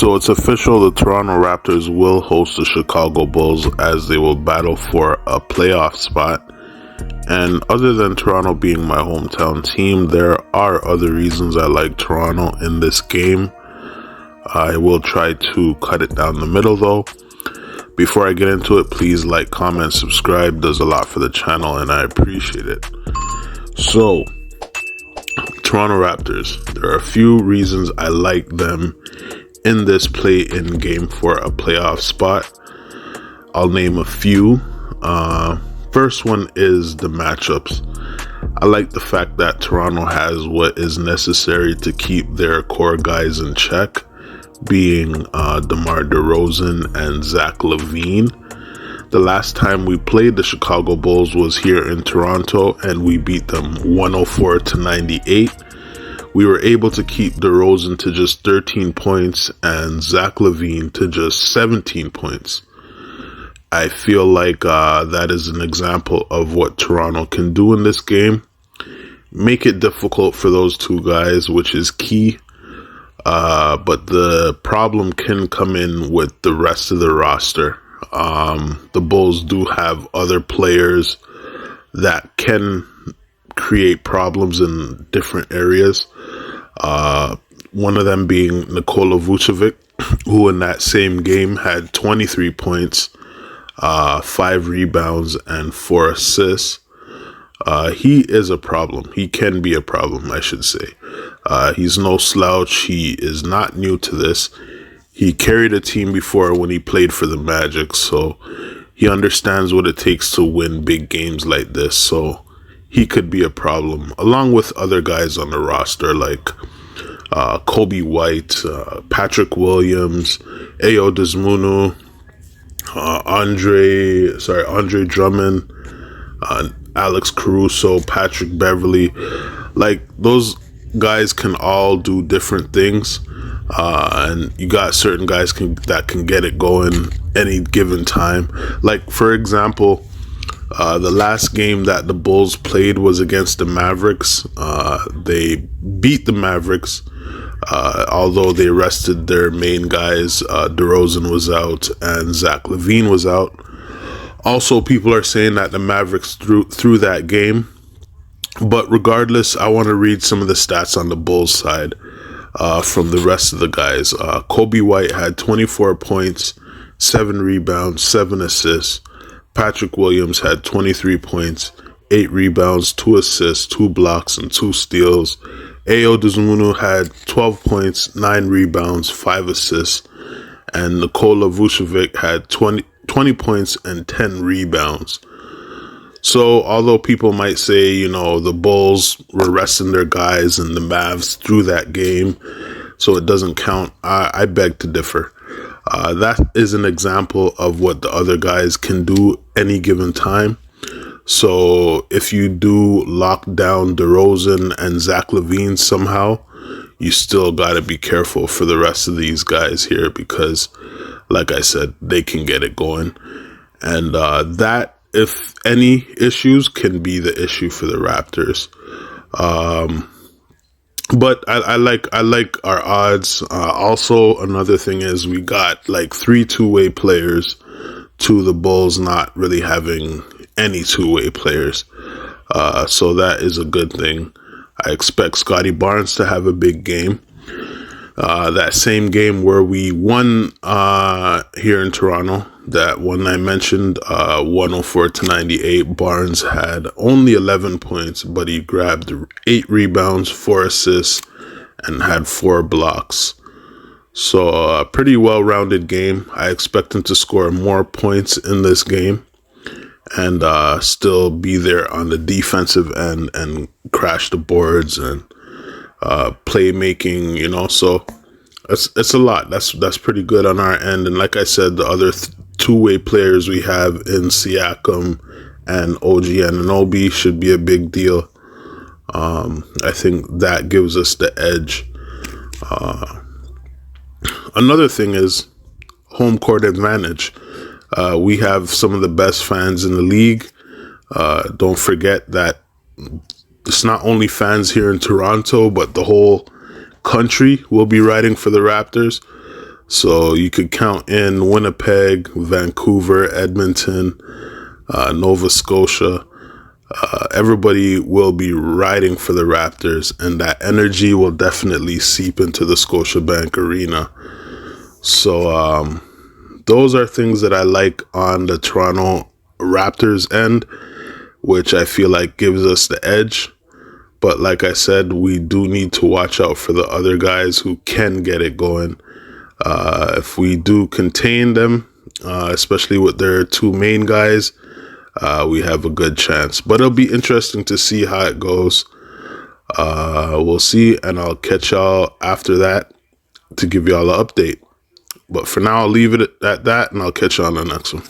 So it's official, the Toronto Raptors will host the Chicago Bulls as they will battle for a playoff spot. And other than Toronto being my hometown team, there are other reasons I like Toronto in this game. I will try to cut it down the middle though. Before I get into it, please like, comment, subscribe. Does a lot for the channel and I appreciate it. So, Toronto Raptors. There are a few reasons I like them in this play-in game for a playoff spot. I'll name a few. First one is the matchups. I like the fact that Toronto has what is necessary to keep their core guys in check, being DeMar DeRozan and Zach LaVine. The last time we played the Chicago Bulls was here in Toronto and we beat them 104-98. We were able to keep DeRozan to just 13 points and Zach LaVine to just 17 points. I feel like that is an example of what Toronto can do in this game. Make it difficult for those two guys, which is key. But the problem can come in with the rest of the roster. The Bulls do have other players that can create problems in different areas. One of them being Nikola Vucevic, who in that same game had 23 points, 5 rebounds, and 4 assists. He is a problem. He can be a problem, I should say. He's no slouch. He is not new to this. He carried a team before when he played for the Magic, so he understands what it takes to win big games like this. So he could be a problem, along with other guys on the roster like Kobe White, Patrick Williams, Ayo Dosunmu, Andre Drummond, Alex Caruso, Patrick Beverly. Like, those guys can all do different things. And you got certain guys that can get it going any given time. Like, for example, the last game that the Bulls played was against the Mavericks. They beat the Mavericks, although they rested their main guys. DeRozan was out and Zach LaVine was out. Also, people are saying that the Mavericks threw that game. But regardless, I want to read some of the stats on the Bulls side from the rest of the guys. Kobe White had 24 points, 7 rebounds, 7 assists. Patrick Williams had 23 points, 8 rebounds, 2 assists, 2 blocks, and 2 steals. Ayo Dosunmu had 12 points, 9 rebounds, 5 assists. And Nikola Vucevic had 20 points and 10 rebounds. So, although people might say, you know, the Bulls were resting their guys and the Mavs threw that game, so it doesn't count, I beg to differ. That is an example of what the other guys can do any given time. So, if you do lock down DeRozan and Zach LaVine somehow, you still got to be careful for the rest of these guys here because, like I said, they can get it going. And that, if any issues, can be the issue for the Raptors. But I like our odds. Also, another thing is we got like 3 two-way players to the Bulls not really having any two-way players. So that is a good thing. I expect Scotty Barnes to have a big game. That same game where we won here in Toronto, that one I mentioned, 104-98, Barnes had only 11 points, but he grabbed 8 rebounds, 4 assists, and had 4 blocks. So a pretty well-rounded game. I expect him to score more points in this game and still be there on the defensive end and crash the boards and playmaking, you know. So it's a lot. That's pretty good on our end. And like I said, the other two-way players we have in Siakam and OG Anunoby should be a big deal. I think that gives us the edge. Another thing is home court advantage. We have some of the best fans in the league. Don't forget that it's not only fans here in Toronto, but the whole country will be riding for the Raptors. So you could count in Winnipeg, Vancouver, Edmonton, Nova Scotia. Everybody will be riding for the Raptors, and that energy will definitely seep into the Scotiabank Arena. So those are things that I like on the Toronto Raptors end, which I feel like gives us the edge. But like I said, we do need to watch out for the other guys who can get it going. If we do contain them, especially with their two main guys, we have a good chance. But it'll be interesting to see how it goes. We'll see, and I'll catch y'all after that to give y'all an update. But for now, I'll leave it at that, and I'll catch you on the next one.